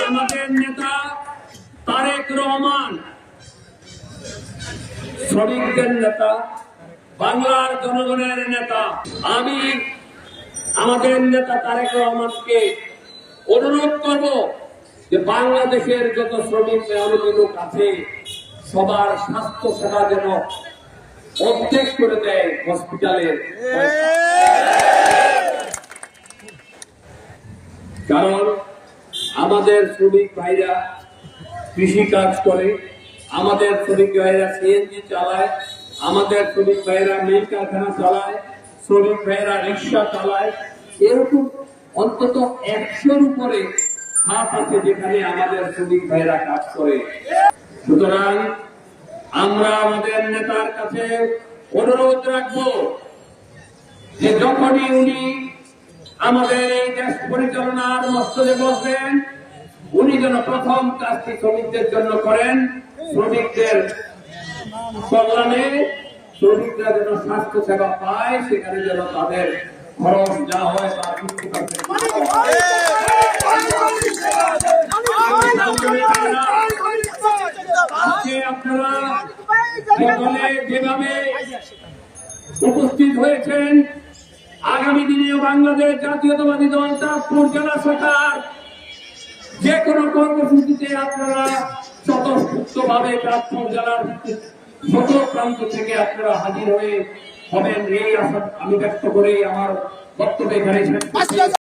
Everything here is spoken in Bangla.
আমাদের নেতা তারেক রহমান শ্রমিকদের নেতা, বাংলার জনগণের নেতা। আমি আমাদের নেতা তারেক রহমানকে অনুরোধ করব যে বাংলাদেশের যত শ্রমিক মেহনতি লোক আছে সবার স্বাস্থ্য সেবা যেন অর্ধেক করে দেয় হসপিটালের। কারণ আমাদের শ্রমিক ভাইরা কৃষি কাজ করে, আমাদের শ্রমিক ভাইরা সিএনজি চালায়, আমাদের শ্রমিক ভাইরা মিল কারখানা চালায়, শ্রমিক ভাইরা রিক্সা চালায়। এরকম অন্তত 100-র উপরে খাত আছে যেখানে আমাদের শ্রমিক ভাইরা কাজ করে। সুতরাং আমরা আমাদের নেতার কাছে অনুরোধ রাখবো যে যখনই উনি আমাদের এই দেশ পরিচালনার মস্তকে বসবেন, উনি যেন প্রথম কাজটি শ্রমিকদের জন্য করেন, শ্রমিকদের কল্যাণে, শ্রমিকরা যেন স্বাস্থ্য সেবা পায়, সেখানে যেন তাদের খরচ যা হয় তার আজকে আপনারা সকলে যেভাবে উপস্থিত হয়েছেন, আগামী দিনে বাংলাদেশ জাতীয়তাবাদী দল চাঁদপুর জেলা শাখার যে কোনো কর্মসূচিতে আপনারা স্বতঃস্ফূর্তভাবে চাঁদপুর জেলার ছোট প্রান্ত থেকে আপনারা হাজির হয়ে হবেন, এই আশা আমি ব্যক্ত করে আমার বক্তব্য এখানে